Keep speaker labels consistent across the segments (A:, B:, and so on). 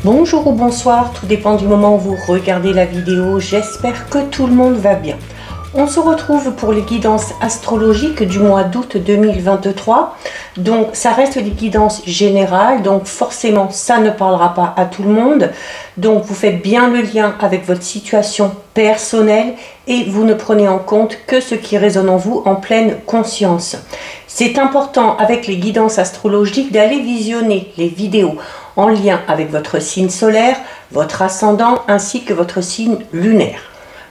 A: Bonjour ou bonsoir, tout dépend du moment où vous regardez la vidéo. J'espère que tout le monde va bien. On se retrouve pour les guidances astrologiques du mois d'août 2023. Donc ça reste des guidances générales, donc forcément ça ne parlera pas à tout le monde. Donc vous faites bien le lien avec votre situation personnelle et vous ne prenez en compte que ce qui résonne en vous en pleine conscience. C'est important avec les guidances astrologiques d'aller visionner les vidéos en lien avec votre signe solaire, votre ascendant ainsi que votre signe lunaire.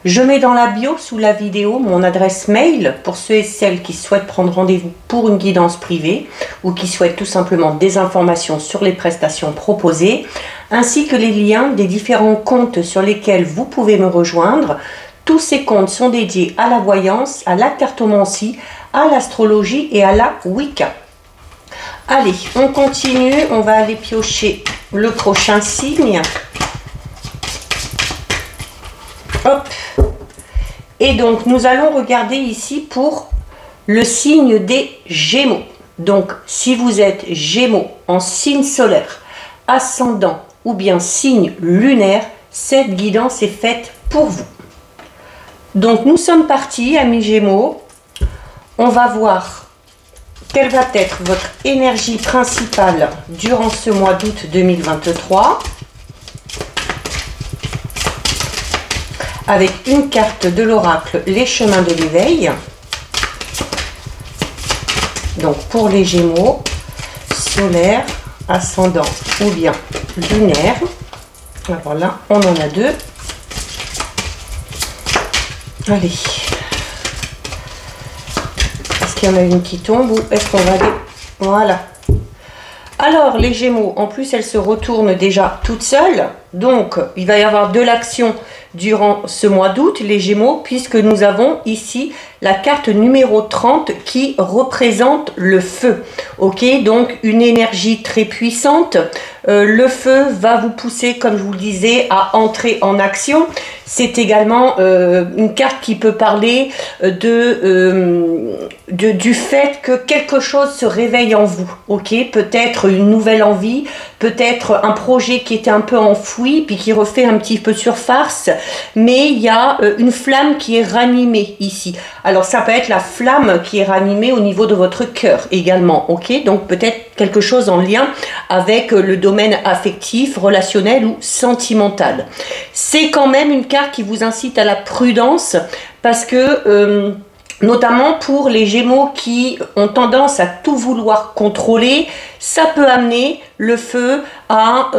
A: Je mets dans la bio sous la vidéo mon adresse mail pour ceux et celles qui souhaitent prendre rendez-vous pour une guidance privée ou qui souhaitent tout simplement des informations sur les prestations proposées, ainsi que les liens des différents comptes sur lesquels vous pouvez me rejoindre. Tous ces comptes sont dédiés à la voyance, à la cartomancie, à l'astrologie et à la Wicca. Allez, on continue, on va aller piocher le prochain signe. Hop. Et donc, nous allons regarder ici pour le signe des Gémeaux. Donc, si vous êtes Gémeaux en signe solaire, ascendant ou bien signe lunaire, cette guidance est faite pour vous. Donc, nous sommes partis, amis Gémeaux. On va voir quelle va être votre énergie principale durant ce mois d'août 2023. Avec une carte de l'oracle, les chemins de l'éveil. Donc pour les Gémeaux, solaire, ascendant ou bien lunaire. Alors là, on en a deux. Allez. Est-ce qu'il y en a une qui tombe ou est-ce qu'on va aller... Voilà. Alors les Gémeaux, en plus elles se retournent déjà toutes seules. Donc il va y avoir de l'action durant ce mois d'août, les Gémeaux, puisque nous avons ici la carte numéro 30 qui représente le feu. Ok, donc une énergie très puissante. Le feu va vous pousser, comme je vous le disais, à entrer en action. C'est également une carte qui peut parler du fait que quelque chose se réveille en vous. Ok, peut-être une nouvelle envie, peut-être un projet qui était un peu enfoui, puis qui refait un petit peu surface, mais il y a une flamme qui est ranimée ici. Alors ça peut être la flamme qui est ranimée au niveau de votre cœur également, ok? Donc peut-être quelque chose en lien avec le domaine affectif, relationnel ou sentimental. C'est quand même une carte qui vous incite à la prudence parce que... notamment pour les Gémeaux qui ont tendance à tout vouloir contrôler, ça peut amener le feu à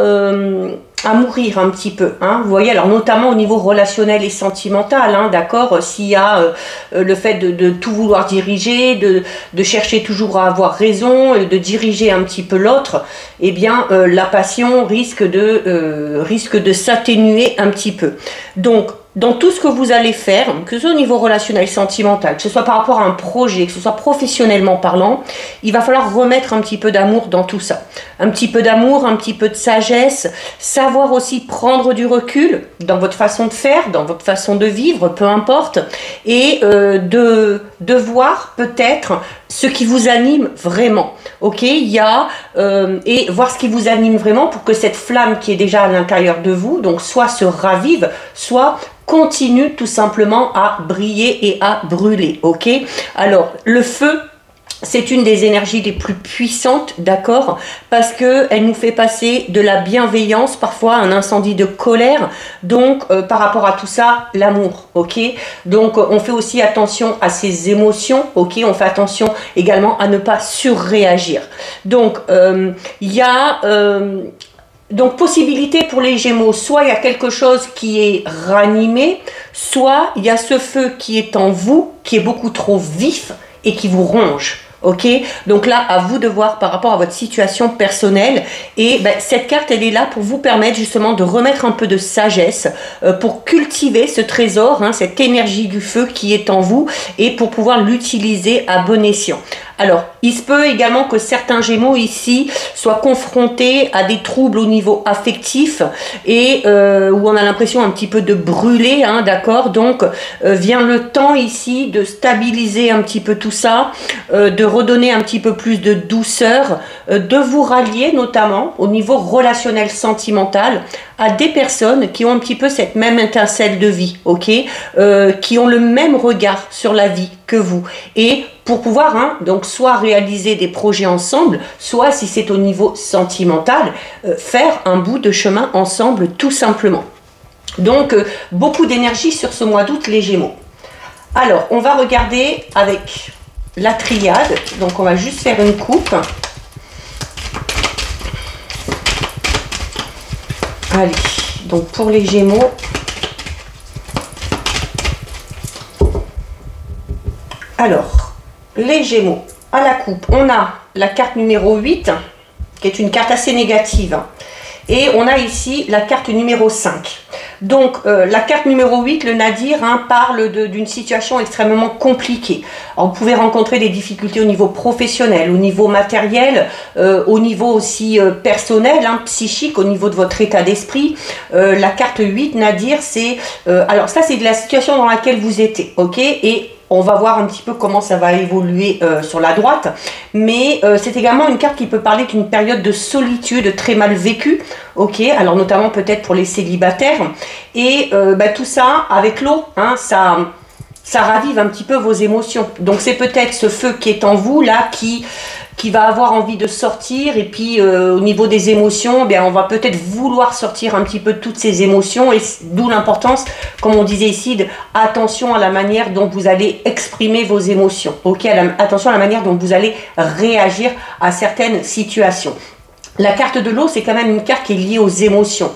A: mourir un petit peu. Hein. Vous voyez, alors notamment au niveau relationnel et sentimental, hein, d'accord, s'il y a le fait de tout vouloir diriger, de chercher toujours à avoir raison, de diriger un petit peu l'autre, eh bien la passion risque de s'atténuer un petit peu. Donc, dans tout ce que vous allez faire, que ce soit au niveau relationnel, sentimental, que ce soit par rapport à un projet, que ce soit professionnellement parlant, il va falloir remettre un petit peu d'amour dans tout ça. Un petit peu d'amour, un petit peu de sagesse, savoir aussi prendre du recul dans votre façon de faire, dans votre façon de vivre, peu importe, et de voir peut-être ce qui vous anime vraiment. Ok, il y a et voir ce qui vous anime vraiment pour que cette flamme qui est déjà à l'intérieur de vous, donc soit se ravive, soit continue tout simplement à briller et à brûler. Ok, alors le feu, c'est une des énergies les plus puissantes, d'accord, parce que elle nous fait passer de la bienveillance parfois à un incendie de colère. Donc par rapport à tout ça, l'amour, ok. Donc on fait aussi attention à ses émotions, ok. On fait attention également à ne pas surréagir. Donc il y a donc possibilité pour les Gémeaux, soit il y a quelque chose qui est ranimé, soit il y a ce feu qui est en vous, qui est beaucoup trop vif et qui vous ronge. Ok, donc là, à vous de voir par rapport à votre situation personnelle. Et ben, cette carte, elle est là pour vous permettre justement de remettre un peu de sagesse, pour cultiver ce trésor, hein, cette énergie du feu qui est en vous et pour pouvoir l'utiliser à bon escient. Alors, il se peut également que certains Gémeaux ici soient confrontés à des troubles au niveau affectif et où on a l'impression un petit peu de brûler, hein, d'accord. Donc, vient le temps ici de stabiliser un petit peu tout ça, de redonner un petit peu plus de douceur, de vous rallier notamment au niveau relationnel sentimental à des personnes qui ont un petit peu cette même étincelle de vie, ok, qui ont le même regard sur la vie que vous, et pour pouvoir donc soit réaliser des projets ensemble, soit si c'est au niveau sentimental, faire un bout de chemin ensemble tout simplement. Donc beaucoup d'énergie sur ce mois d'août les Gémeaux. Alors on va regarder avec la triade, donc on va juste faire une coupe. Allez, donc pour les Gémeaux, alors, les Gémeaux, à la coupe, on a la carte numéro 8, qui est une carte assez négative, et on a ici la carte numéro 5. Donc, la carte numéro 8, le Nadir, parle d'une situation extrêmement compliquée. Alors, vous pouvez rencontrer des difficultés au niveau professionnel, au niveau matériel, au niveau aussi personnel, psychique, au niveau de votre état d'esprit. La carte 8, Nadir, c'est... alors, ça, c'est de la situation dans laquelle vous êtes, ok? Et on va voir un petit peu comment ça va évoluer sur la droite. Mais c'est également une carte qui peut parler d'une période de solitude très mal vécue. Ok, alors notamment peut-être pour les célibataires. Et tout ça, avec l'eau, ça ravive un petit peu vos émotions. Donc c'est peut-être ce feu qui est en vous, là, qui va avoir envie de sortir, et puis au niveau des émotions, on va peut-être vouloir sortir un petit peu de toutes ces émotions, et d'où l'importance, comme on disait ici, attention à la manière dont vous allez exprimer vos émotions, ok, attention à la manière dont vous allez réagir à certaines situations. La carte de l'eau, c'est quand même une carte qui est liée aux émotions,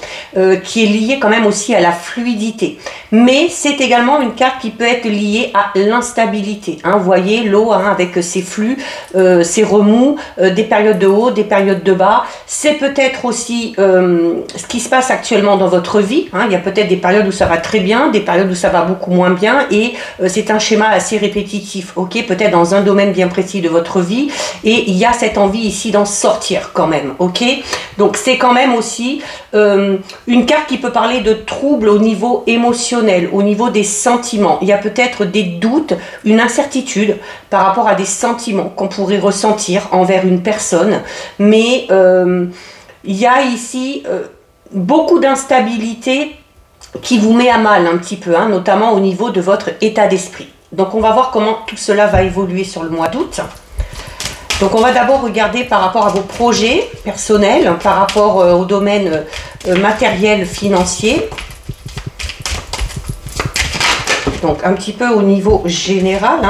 A: qui est liée quand même aussi à la fluidité. Mais c'est également une carte qui peut être liée à l'instabilité. Vous voyez, l'eau avec ses flux, ses remous, des périodes de haut, des périodes de bas. C'est peut-être aussi ce qui se passe actuellement dans votre vie. Il y a peut-être des périodes où ça va très bien, des périodes où ça va beaucoup moins bien. Et c'est un schéma assez répétitif, ok, peut-être dans un domaine bien précis de votre vie. Et il y a cette envie ici d'en sortir quand même. Ok, donc c'est quand même aussi une carte qui peut parler de troubles au niveau émotionnel, au niveau des sentiments. Il y a peut-être des doutes, une incertitude par rapport à des sentiments qu'on pourrait ressentir envers une personne. Mais il y a ici beaucoup d'instabilité qui vous met à mal un petit peu, notamment au niveau de votre état d'esprit. Donc on va voir comment tout cela va évoluer sur le mois d'août. Donc on va d'abord regarder par rapport à vos projets personnels, par rapport au domaine matériel, financier. Donc un petit peu au niveau général.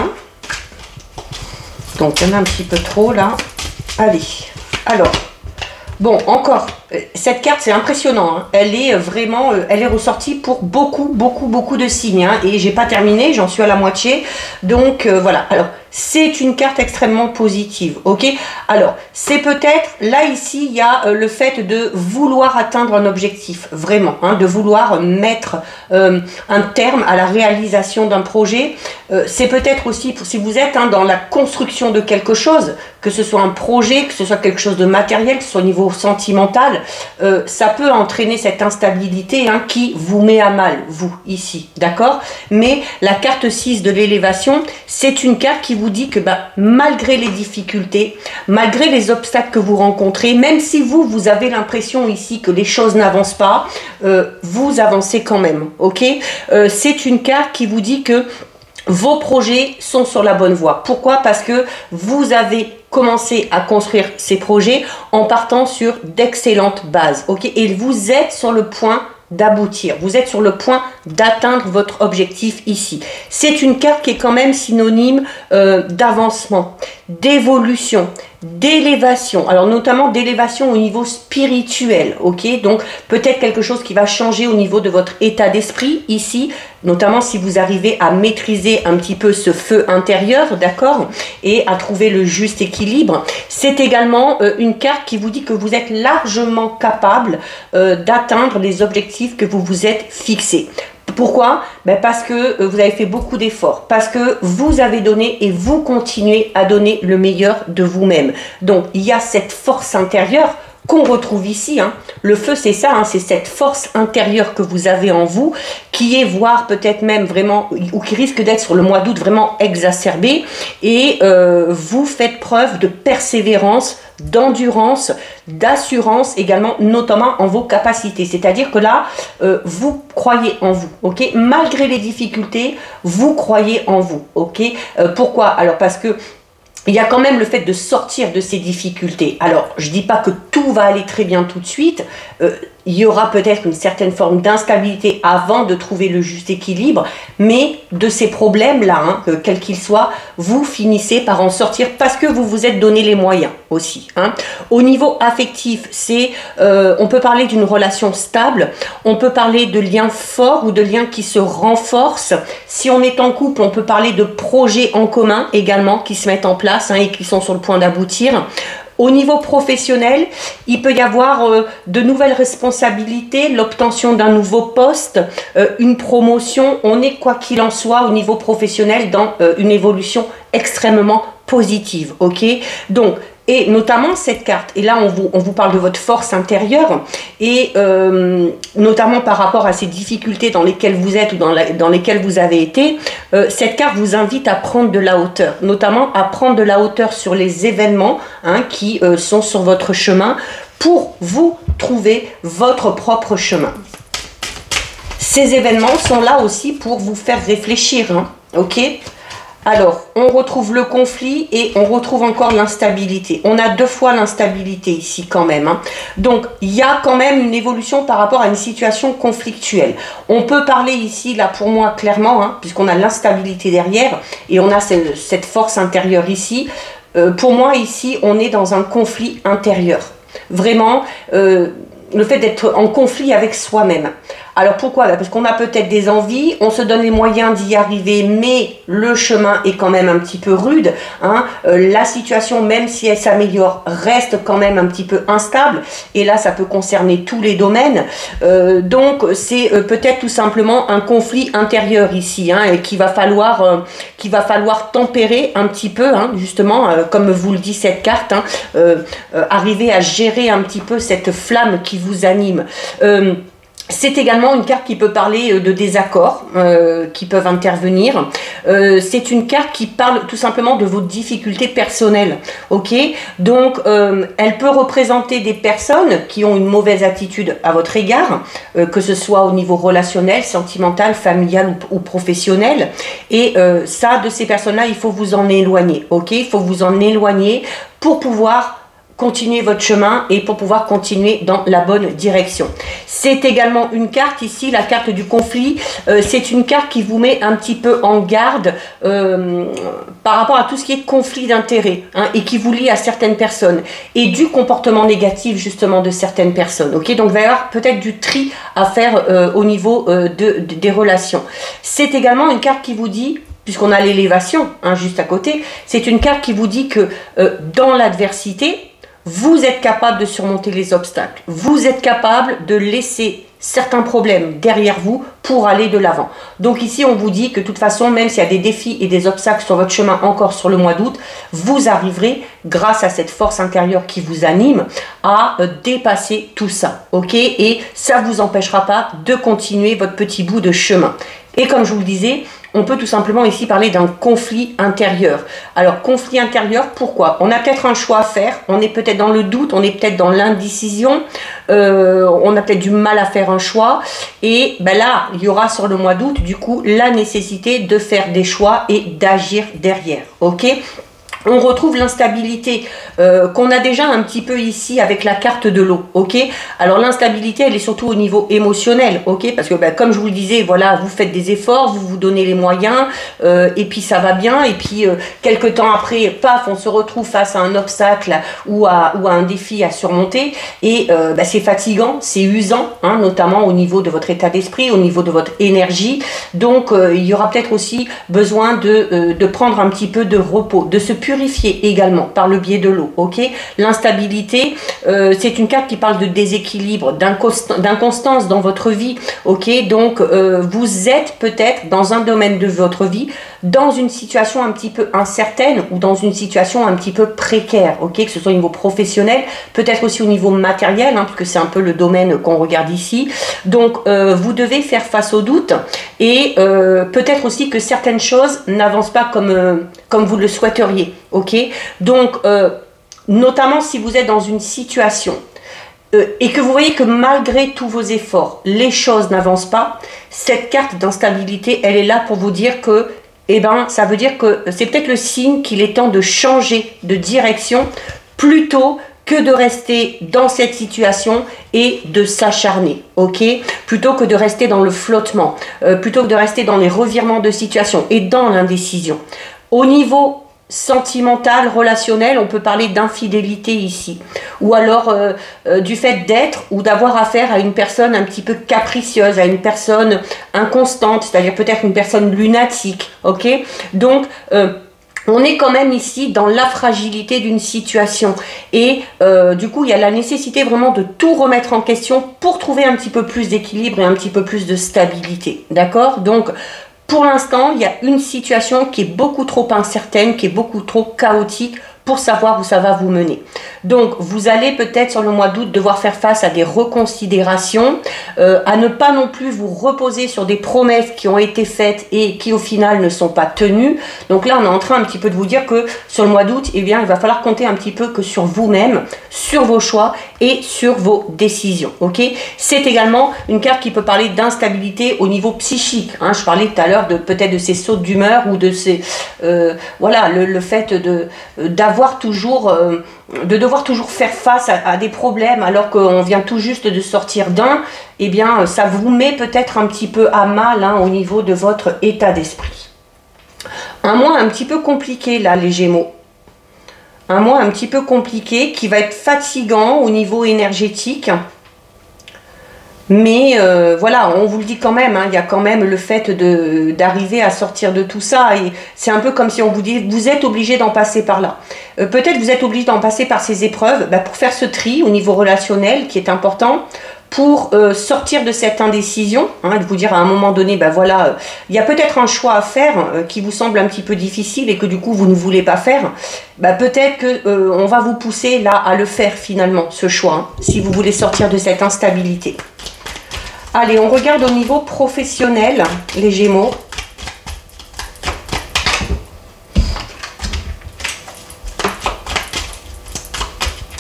A: Donc il y en a un petit peu trop là. Allez, alors, bon, encore, cette carte c'est impressionnant. Elle est vraiment, elle est ressortie pour beaucoup de signes. Et j'ai pas terminé, j'en suis à la moitié. Donc voilà, alors... c'est une carte extrêmement positive, ok. Alors, c'est peut-être, là ici, il y a le fait de vouloir atteindre un objectif, vraiment, de vouloir mettre un terme à la réalisation d'un projet. C'est peut-être aussi, si vous êtes dans la construction de quelque chose, que ce soit un projet, que ce soit quelque chose de matériel, que ce soit au niveau sentimental, ça peut entraîner cette instabilité qui vous met à mal, vous, ici, d'accord. Mais la carte 6 de l'élévation, c'est une carte qui vous dit que malgré les difficultés, malgré les obstacles que vous rencontrez, même si vous avez l'impression ici que les choses n'avancent pas, vous avancez quand même, ok. C'est une carte qui vous dit que vos projets sont sur la bonne voie. Pourquoi? Parce que vous avez commencé à construire ces projets en partant sur d'excellentes bases, ok. Et vous êtes sur le point d'aboutir, vous êtes sur le point d'atteindre votre objectif ici. C'est une carte qui est quand même synonyme d'avancement, d'évolution, d'élévation, alors notamment d'élévation au niveau spirituel, ok. Donc peut-être quelque chose qui va changer au niveau de votre état d'esprit ici, notamment si vous arrivez à maîtriser un petit peu ce feu intérieur, d'accord, et à trouver le juste équilibre. C'est également une carte qui vous dit que vous êtes largement capable d'atteindre les objectifs que vous vous êtes fixés. Pourquoi? Ben parce que vous avez fait beaucoup d'efforts, parce que vous avez donné et vous continuez à donner le meilleur de vous-même. Donc, il y a cette force intérieure qu'on retrouve ici. Hein. Le feu, c'est ça, hein, c'est cette force intérieure que vous avez en vous, qui est, voire peut-être même vraiment, ou qui risque d'être sur le mois d'août vraiment exacerbée, et vous faites preuve de persévérance, d'endurance, d'assurance également, notamment en vos capacités. C'est-à-dire que là, vous croyez en vous, ok? Malgré les difficultés, vous croyez en vous, ok? Pourquoi? Alors parce que il y a quand même le fait de sortir de ces difficultés. Alors, je ne dis pas que tout va aller très bien tout de suite. Il y aura peut-être une certaine forme d'instabilité avant de trouver le juste équilibre. Mais de ces problèmes-là, hein, quels qu'ils soient, vous finissez par en sortir parce que vous vous êtes donné les moyens aussi. Hein. Au niveau affectif, on peut parler d'une relation stable. On peut parler de liens forts ou de liens qui se renforcent. Si on est en couple, on peut parler de projets en commun également qui se mettent en place, hein, et qui sont sur le point d'aboutir. Au niveau professionnel, il peut y avoir de nouvelles responsabilités, l'obtention d'un nouveau poste, une promotion. On est, quoi qu'il en soit, au niveau professionnel, dans une évolution extrêmement positive. Ok? Donc, et notamment cette carte, et là on vous parle de votre force intérieure, et notamment par rapport à ces difficultés dans lesquelles vous êtes ou dans lesquelles vous avez été, cette carte vous invite à prendre de la hauteur, notamment à prendre de la hauteur sur les événements, hein, qui sont sur votre chemin, pour vous trouver votre propre chemin. Ces événements sont là aussi pour vous faire réfléchir, hein, ok? Alors, on retrouve le conflit et on retrouve encore l'instabilité. On a deux fois l'instabilité ici quand même. Hein. Donc, il y a quand même une évolution par rapport à une situation conflictuelle. On peut parler ici, là pour moi, clairement, hein, puisqu'on a l'instabilité derrière et on a cette force intérieure ici. Pour moi, ici, on est dans un conflit intérieur. Vraiment, le fait d'être en conflit avec soi-même. Alors pourquoi? Parce qu'on a peut-être des envies, on se donne les moyens d'y arriver, mais le chemin est quand même un petit peu rude. Hein. La situation, même si elle s'améliore, reste quand même un petit peu instable. Et là, ça peut concerner tous les domaines. Donc, c'est peut-être tout simplement un conflit intérieur ici, hein, et qu'il va falloir tempérer un petit peu, hein, justement, comme vous le dit cette carte, hein, arriver à gérer un petit peu cette flamme qui vous anime. C'est également une carte qui peut parler de désaccords qui peuvent intervenir. C'est une carte qui parle tout simplement de vos difficultés personnelles. Ok, donc elle peut représenter des personnes qui ont une mauvaise attitude à votre égard, que ce soit au niveau relationnel, sentimental, familial ou professionnel. Et ça, de ces personnes-là, il faut vous en éloigner. Ok, il faut vous en éloigner pour pouvoir continuer votre chemin et pour pouvoir continuer dans la bonne direction. C'est également une carte ici, la carte du conflit. C'est une carte qui vous met un petit peu en garde par rapport à tout ce qui est conflit d'intérêts, hein, et qui vous lie à certaines personnes et du comportement négatif justement de certaines personnes. Ok, donc il va y avoir peut-être du tri à faire au niveau des relations. C'est également une carte qui vous dit, puisqu'on a l'élévation, hein, juste à côté, c'est une carte qui vous dit que dans l'adversité, vous êtes capable de surmonter les obstacles. Vous êtes capable de laisser certains problèmes derrière vous pour aller de l'avant. Donc ici, on vous dit que de toute façon, même s'il y a des défis et des obstacles sur votre chemin encore sur le mois d'août, vous arriverez, grâce à cette force intérieure qui vous anime, à dépasser tout ça. Ok? Et ça ne vous empêchera pas de continuer votre petit bout de chemin. Et comme je vous le disais, on peut tout simplement ici parler d'un conflit intérieur. Alors, conflit intérieur, pourquoi? On a peut-être un choix à faire, on est peut-être dans le doute, on est peut-être dans l'indécision, on a peut-être du mal à faire un choix. Et ben là, il y aura sur le mois d'août, du coup, la nécessité de faire des choix et d'agir derrière. Ok? On retrouve l'instabilité qu'on a déjà un petit peu ici avec la carte de l'eau, ok? Alors l'instabilité, elle est surtout au niveau émotionnel, ok? Parce que ben, comme je vous le disais, voilà, vous faites des efforts, vous vous donnez les moyens, et puis ça va bien, et puis quelques temps après, paf, on se retrouve face à un obstacle ou à un défi à surmonter, et ben, c'est fatigant, c'est usant, hein, notamment au niveau de votre état d'esprit, au niveau de votre énergie. Donc il y aura peut-être aussi besoin de prendre un petit peu de repos, de se purifier purifier également par le biais de l'eau, ok? L'instabilité, c'est une carte qui parle de déséquilibre, d'inconstance dans votre vie, ok? Donc, vous êtes peut-être dans un domaine de votre vie, dans une situation un petit peu incertaine ou dans une situation un petit peu précaire, ok? Que ce soit au niveau professionnel, peut-être aussi au niveau matériel, hein, parce que c'est un peu le domaine qu'on regarde ici. Donc, vous devez faire face aux doutes et peut-être aussi que certaines choses n'avancent pas comme vous le souhaiteriez, ok? Donc, notamment si vous êtes dans une situation et que vous voyez que malgré tous vos efforts, les choses n'avancent pas, cette carte d'instabilité, elle est là pour vous dire que, eh ben, ça veut dire que c'est peut-être le signe qu'il est temps de changer de direction plutôt que de rester dans cette situation et de s'acharner, ok? Plutôt que de rester dans le flottement, plutôt que de rester dans les revirements de situation et dans l'indécision. Au niveau sentimental, relationnel, on peut parler d'infidélité ici, ou alors du fait d'être ou d'avoir affaire à une personne un petit peu capricieuse, à une personne inconstante, c'est-à-dire peut-être une personne lunatique, ok? Donc, on est quand même ici dans la fragilité d'une situation et du coup il y a la nécessité vraiment de tout remettre en question pour trouver un petit peu plus d'équilibre et un petit peu plus de stabilité, d'accord? Donc pour l'instant il y a une situation qui est beaucoup trop incertaine, qui est beaucoup trop chaotique pour savoir où ça va vous mener. Donc, vous allez peut-être sur le mois d'août devoir faire face à des reconsidérations, à ne pas non plus vous reposer sur des promesses qui ont été faites et qui au final ne sont pas tenues. Donc là, on est en train un petit peu de vous dire que sur le mois d'août, eh bien, il va falloir compter un petit peu que sur vous-même, sur vos choix et sur vos décisions. Ok? C'est également une carte qui peut parler d'instabilité au niveau psychique. Hein. Je parlais tout à l'heure de peut-être de ces sautes d'humeur ou de ces voilà le fait d'avoir toujours de devoir toujours faire face à des problèmes alors qu'on vient tout juste de sortir d'un, eh bien ça vous met peut-être un petit peu à mal hein, au niveau de votre état d'esprit. Un mois un petit peu compliqué là les Gémeaux. Un mois un petit peu compliqué qui va être fatigant au niveau énergétique. Mais voilà, on vous le dit quand même, hein, il y a quand même le fait d'arriver à sortir de tout ça. Et c'est un peu comme si on vous dit, vous êtes obligé d'en passer par là. Peut-être vous êtes obligé d'en passer par ces épreuves pour faire ce tri au niveau relationnel qui est important, pour sortir de cette indécision, hein, de vous dire à un moment donné, voilà, il y a peut-être un choix à faire qui vous semble un petit peu difficile et que du coup vous ne voulez pas faire. Peut-être que on va vous pousser là à le faire finalement, ce choix, hein, si vous voulez sortir de cette instabilité. Allez, on regarde au niveau professionnel, les Gémeaux.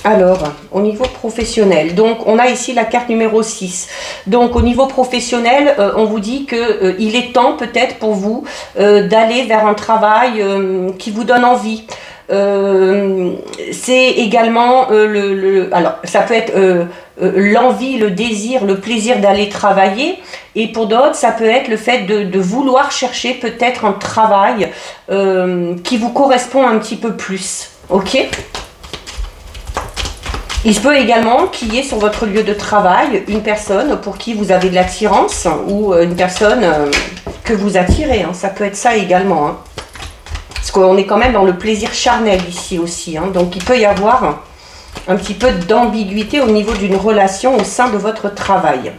A: Alors, au niveau professionnel, donc on a ici la carte numéro 6. Donc au niveau professionnel, on vous dit que il est temps peut-être pour vous d'aller vers un travail qui vous donne envie. C'est également alors ça peut être l'envie, le désir, le plaisir d'aller travailler, et pour d'autres ça peut être le fait de vouloir chercher peut-être un travail qui vous correspond un petit peu plus, ok? Il se peut également qu'il y ait sur votre lieu de travail une personne pour qui vous avez de l'attirance ou une personne que vous attirez, hein. Ça peut être ça également, hein. Parce qu'on est quand même dans le plaisir charnel ici aussi, hein. Donc il peut y avoir un petit peu d'ambiguïté au niveau d'une relation au sein de votre travail.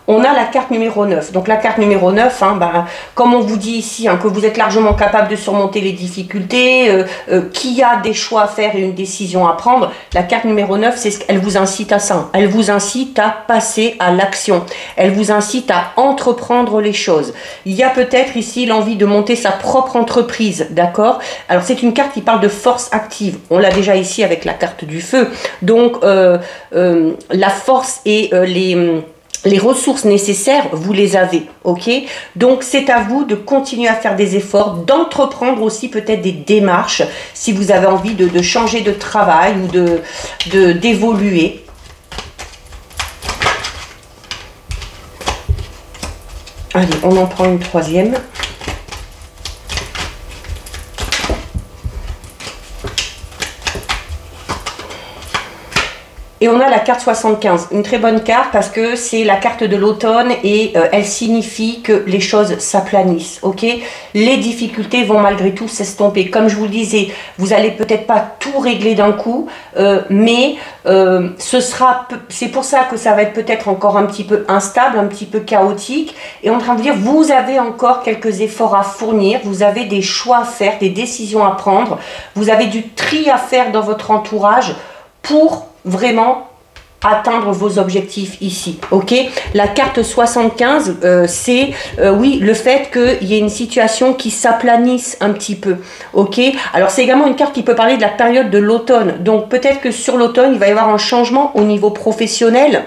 A: On a la carte numéro 9. Donc la carte numéro 9, hein, comme on vous dit ici, hein, que vous êtes largement capable de surmonter les difficultés, qu'il y a des choix à faire et une décision à prendre, la carte numéro 9, c'est ce qu'elle vous incite à ça. Elle vous incite à passer à l'action. Elle vous incite à entreprendre les choses. Il y a peut-être ici l'envie de monter sa propre entreprise, d'accord? Alors c'est une carte qui parle de force active. On l'a déjà ici avec la carte du feu. Donc la force et les ressources nécessaires, vous les avez, ok? Donc, c'est à vous de continuer à faire des efforts, d'entreprendre aussi peut-être des démarches si vous avez envie de changer de travail ou d'évoluer. Allez, on en prend une troisième. Et on a la carte 75, une très bonne carte parce que c'est la carte de l'automne et elle signifie que les choses s'aplanissent, ok? Les difficultés vont malgré tout s'estomper. Comme je vous le disais, vous allez peut-être pas tout régler d'un coup, mais c'est pour ça que ça va être peut-être encore un petit peu instable, un petit peu chaotique. Et on est en train de vous dire, vous avez encore quelques efforts à fournir, vous avez des choix à faire, des décisions à prendre, vous avez du tri à faire dans votre entourage pour vraiment atteindre vos objectifs ici, ok? La carte 75, c'est, oui, le fait qu'il y ait une situation qui s'aplanisse un petit peu, ok? Alors, c'est également une carte qui peut parler de la période de l'automne. Donc, peut-être que sur l'automne, il va y avoir un changement au niveau professionnel.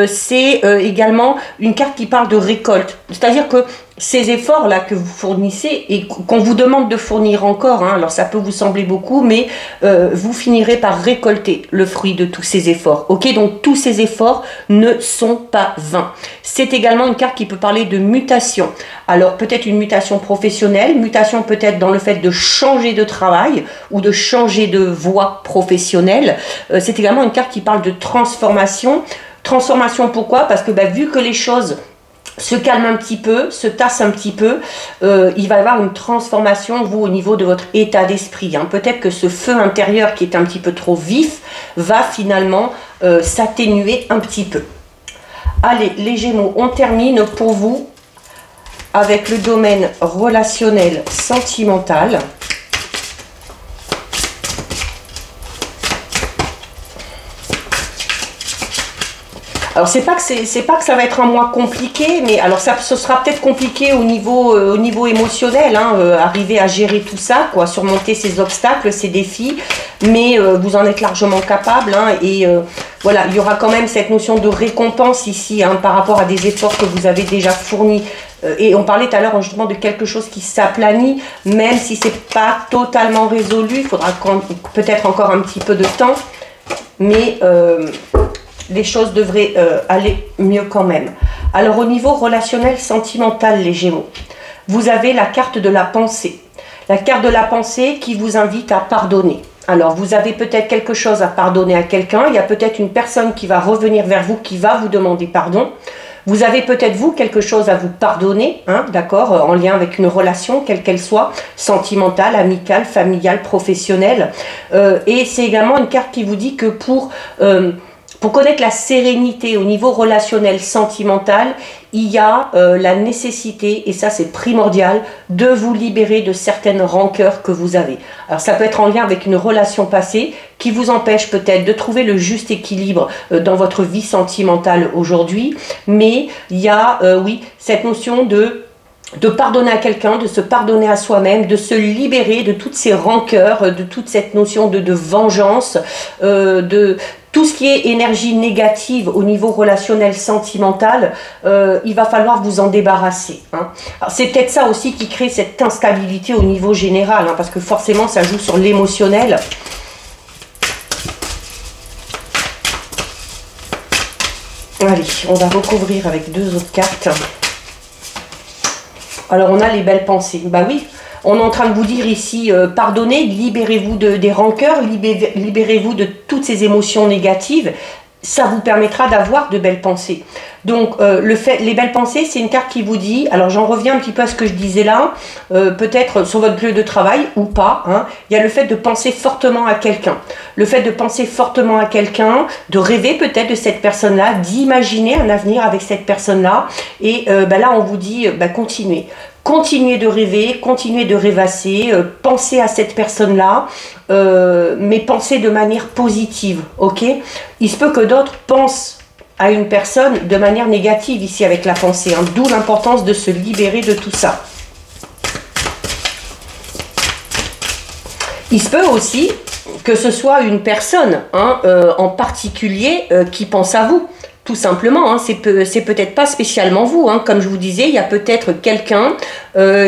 A: C'est également une carte qui parle de récolte. C'est-à-dire que ces efforts-là que vous fournissez et qu'on vous demande de fournir encore, hein, alors ça peut vous sembler beaucoup, mais vous finirez par récolter le fruit de tous ces efforts. Ok, donc tous ces efforts ne sont pas vains. C'est également une carte qui peut parler de mutation. Alors peut-être une mutation professionnelle, mutation peut-être dans le fait de changer de travail ou de changer de voie professionnelle. C'est également une carte qui parle de transformation. Transformation pourquoi? Parce que vu que les choses se calme un petit peu, se tasse un petit peu, il va y avoir une transformation, vous, au niveau de votre état d'esprit. Hein. Peut-être que ce feu intérieur qui est un petit peu trop vif va finalement s'atténuer un petit peu. Allez, les Gémeaux, on termine pour vous avec le domaine relationnel sentimental. Alors c'est pas que ça va être un mois compliqué, mais alors ce sera peut-être compliqué au niveau émotionnel, hein, arriver à gérer tout ça, quoi, surmonter ces obstacles, ces défis, mais vous en êtes largement capable, hein, et voilà, il y aura quand même cette notion de récompense ici, hein, par rapport à des efforts que vous avez déjà fournis. Et on parlait tout à l'heure justement de quelque chose qui s'aplanit, même si c'est pas totalement résolu, il faudra peut-être encore un petit peu de temps, mais les choses devraient aller mieux quand même. Alors au niveau relationnel sentimental, les Gémeaux, vous avez la carte de la pensée. La carte de la pensée qui vous invite à pardonner. Alors vous avez peut-être quelque chose à pardonner à quelqu'un, il y a peut-être une personne qui va revenir vers vous, qui va vous demander pardon. Vous avez peut-être vous quelque chose à vous pardonner, hein, d'accord, en lien avec une relation, quelle qu'elle soit, sentimentale, amicale, familiale, professionnelle. Et c'est également une carte qui vous dit que pour connaître la sérénité au niveau relationnel sentimental, il y a la nécessité, et ça c'est primordial, de vous libérer de certaines rancœurs que vous avez. Alors ça peut être en lien avec une relation passée qui vous empêche peut-être de trouver le juste équilibre dans votre vie sentimentale aujourd'hui, mais il y a, oui, cette notion de pardonner à quelqu'un, de se pardonner à soi-même, de se libérer de toutes ces rancœurs, de toute cette notion de vengeance, de tout ce qui est énergie négative au niveau relationnel sentimental, il va falloir vous en débarrasser. Hein. C'est peut-être ça aussi qui crée cette instabilité au niveau général, hein, parce que forcément ça joue sur l'émotionnel. Allez, on va recouvrir avec deux autres cartes. Alors on a les belles pensées, bah oui, on est en train de vous dire ici, pardonnez, libérez-vous des rancœurs, libérez-vous de toutes ces émotions négatives, ça vous permettra d'avoir de belles pensées. Donc les belles pensées, c'est une carte qui vous dit, alors j'en reviens un petit peu à ce que je disais là, peut-être sur votre lieu de travail ou pas, hein, il y a le fait de penser fortement à quelqu'un. Le fait de penser fortement à quelqu'un, de rêver peut-être de cette personne-là, d'imaginer un avenir avec cette personne-là. Et là, on vous dit, continuez. Continuez de rêver, continuez de rêvasser, pensez à cette personne-là, mais pensez de manière positive, ok? Il se peut que d'autres pensent à une personne de manière négative ici avec la pensée, hein, d'où l'importance de se libérer de tout ça. Il se peut aussi que ce soit une personne, hein, en particulier qui pense à vous. Tout simplement, hein, c'est peut-être pas spécialement vous, hein. Comme je vous disais, il y a peut-être quelqu'un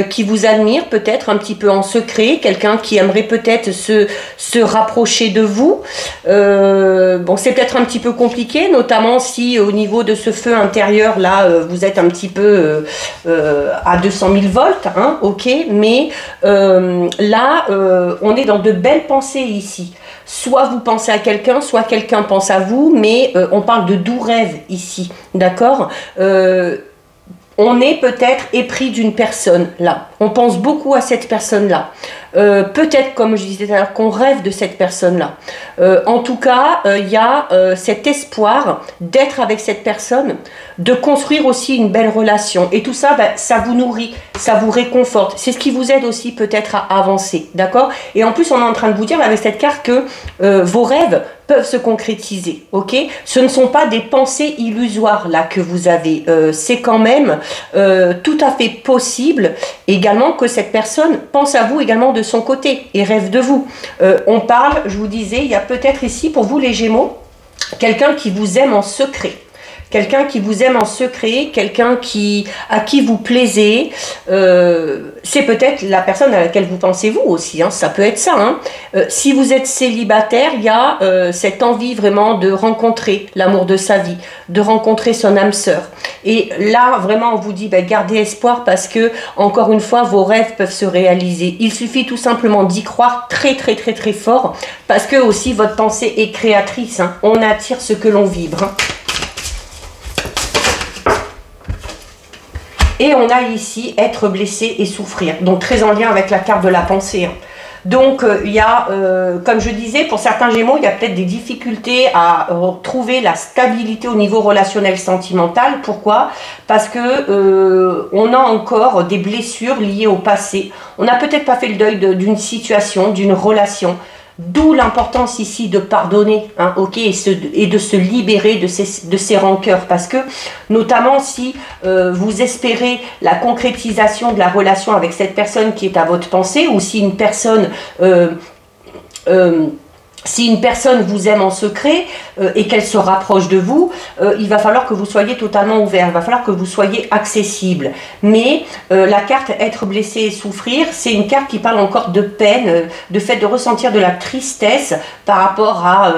A: qui vous admire peut-être un petit peu en secret, quelqu'un qui aimerait peut-être se rapprocher de vous. Bon, c'est peut-être un petit peu compliqué, notamment si au niveau de ce feu intérieur là, vous êtes un petit peu à 200 000 volts, hein, ok, mais là, on est dans de belles pensées ici. Soit vous pensez à quelqu'un, soit quelqu'un pense à vous, mais on parle de doux rêves ici, d'accord. On est peut-être épris d'une personne là. On pense beaucoup à cette personne-là. Peut-être, comme je disais tout à l'heure, qu'on rêve de cette personne-là. En tout cas, il y a cet espoir d'être avec cette personne, de construire aussi une belle relation. Et tout ça, ben, ça vous nourrit, ça vous réconforte. C'est ce qui vous aide aussi peut-être à avancer, d'accord? Et en plus, on est en train de vous dire avec cette carte que vos rêves peuvent se concrétiser, ok? Ce ne sont pas des pensées illusoires là que vous avez. C'est quand même tout à fait possible également que cette personne pense à vous également de son côté et rêve de vous. On parle, je vous disais, il y a peut-être ici pour vous les Gémeaux, quelqu'un qui vous aime en secret. Quelqu'un qui vous aime en secret, quelqu'un à qui vous plaisez, c'est peut-être la personne à laquelle vous pensez vous aussi, hein, ça peut être ça. Hein. Si vous êtes célibataire, il y a cette envie vraiment de rencontrer l'amour de sa vie, de rencontrer son âme sœur. Et là, vraiment, on vous dit, ben, gardez espoir parce que, encore une fois, vos rêves peuvent se réaliser. Il suffit tout simplement d'y croire très, très, très, très fort parce que aussi votre pensée est créatrice. Hein. On attire ce que l'on vibre. Hein. Et on a ici être blessé et souffrir, donc très en lien avec la carte de la pensée. Hein. Donc il y a, comme je disais, pour certains Gémeaux, il y a peut-être des difficultés à trouver la stabilité au niveau relationnel sentimental. Pourquoi? Parce que on a encore des blessures liées au passé. On n'a peut-être pas fait le deuil d'une situation, d'une relation. D'où l'importance ici de pardonner, hein, ok, et de se libérer de ces rancœurs. Parce que, notamment si vous espérez la concrétisation de la relation avec cette personne qui est à votre pensée, ou si une personne... si une personne vous aime en secret et qu'elle se rapproche de vous, il va falloir que vous soyez totalement ouvert, il va falloir que vous soyez accessible. Mais la carte être blessé et souffrir, c'est une carte qui parle encore de peine, de fait de ressentir de la tristesse par rapport à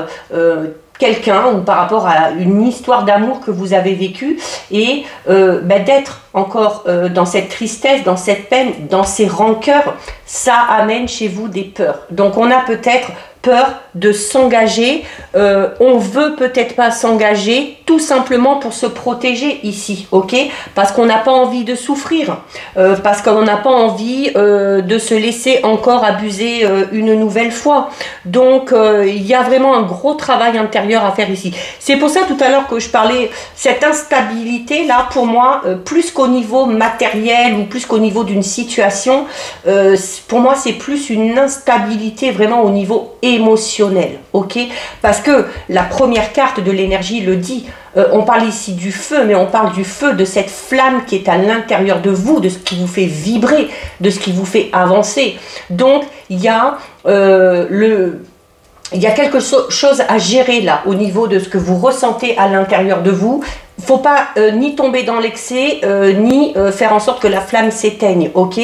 A: quelqu'un ou par rapport à une histoire d'amour que vous avez vécue et ben, d'être encore dans cette tristesse, dans cette peine, dans ces rancœurs, ça amène chez vous des peurs. Donc on a peut-être peur de s'engager, on veut peut-être pas s'engager tout simplement pour se protéger ici, ok? Parce qu'on n'a pas envie de souffrir, parce qu'on n'a pas envie de se laisser encore abuser une nouvelle fois. Donc il y a vraiment un gros travail intérieur à faire ici. C'est pour ça tout à l'heure que je parlais, cette instabilité là pour moi, plus qu'au niveau matériel ou plus qu'au niveau d'une situation, pour moi c'est plus une instabilité vraiment au niveau émotionnel, ok? Parce que la première carte de l'énergie le dit, on parle ici du feu, mais on parle du feu, de cette flamme qui est à l'intérieur de vous, de ce qui vous fait vibrer, de ce qui vous fait avancer. Donc, il y a quelque chose à gérer là, au niveau de ce que vous ressentez à l'intérieur de vous. Il ne faut pas ni tomber dans l'excès, ni faire en sorte que la flamme s'éteigne, ok?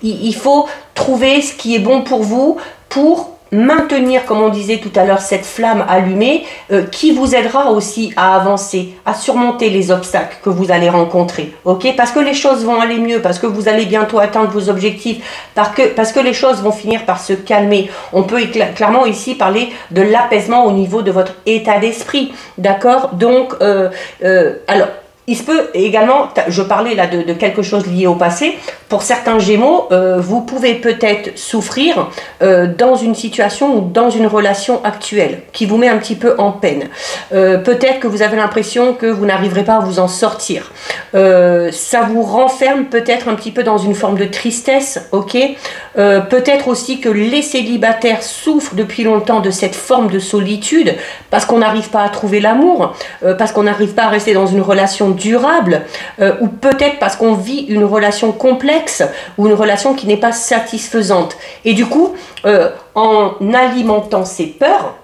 A: Il faut trouver ce qui est bon pour vous, pour maintenir, comme on disait tout à l'heure, cette flamme allumée qui vous aidera aussi à avancer, à surmonter les obstacles que vous allez rencontrer, ok? Parce que les choses vont aller mieux, parce que vous allez bientôt atteindre vos objectifs, parce que les choses vont finir par se calmer. On peut clairement ici parler de l'apaisement au niveau de votre état d'esprit, d'accord? Donc, alors, il se peut également, je parlais là de quelque chose lié au passé, pour certains Gémeaux, vous pouvez peut-être souffrir dans une situation ou dans une relation actuelle qui vous met un petit peu en peine. Peut-être que vous avez l'impression que vous n'arriverez pas à vous en sortir. Ça vous renferme peut-être un petit peu dans une forme de tristesse, ok? Peut-être aussi que les célibataires souffrent depuis longtemps de cette forme de solitude parce qu'on n'arrive pas à trouver l'amour, parce qu'on n'arrive pas à rester dans une relation durable, ou peut-être parce qu'on vit une relation complexe ou une relation qui n'est pas satisfaisante. Et du coup, en alimentant ces peurs,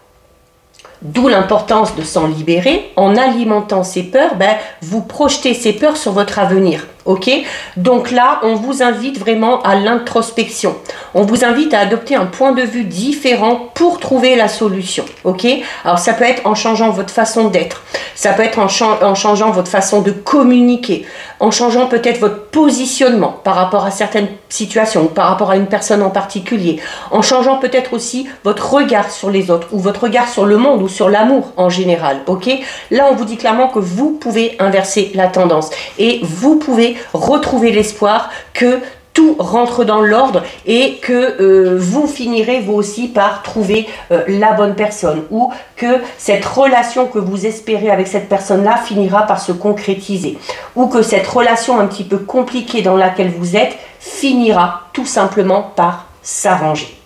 A: D'où l'importance de s'en libérer. En alimentant ces peurs, vous projetez ces peurs sur votre avenir. Ok? Donc là, on vous invite vraiment à l'introspection. On vous invite à adopter un point de vue différent pour trouver la solution. Ok? Alors ça peut être en changeant votre façon d'être. Ça peut être en changeant votre façon de communiquer. En changeant peut-être votre positionnement par rapport à certaines situations ou par rapport à une personne en particulier. En changeant peut-être aussi votre regard sur les autres ou votre regard sur le monde ou sur l'amour en général. Ok? Là, on vous dit clairement que vous pouvez inverser la tendance et vous pouvez retrouver l'espoir que tout rentre dans l'ordre et que vous finirez vous aussi par trouver la bonne personne, ou que cette relation que vous espérez avec cette personne-là finira par se concrétiser, ou que cette relation un petit peu compliquée dans laquelle vous êtes finira tout simplement par s'arranger.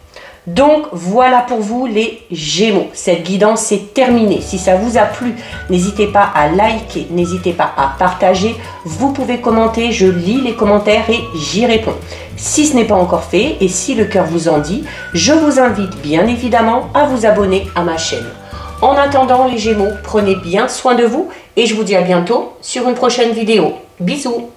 A: Donc voilà pour vous les Gémeaux, cette guidance est terminée. Si ça vous a plu, n'hésitez pas à liker, n'hésitez pas à partager, vous pouvez commenter, je lis les commentaires et j'y réponds. Si ce n'est pas encore fait et si le cœur vous en dit, je vous invite bien évidemment à vous abonner à ma chaîne. En attendant les Gémeaux, prenez bien soin de vous et je vous dis à bientôt sur une prochaine vidéo. Bisous!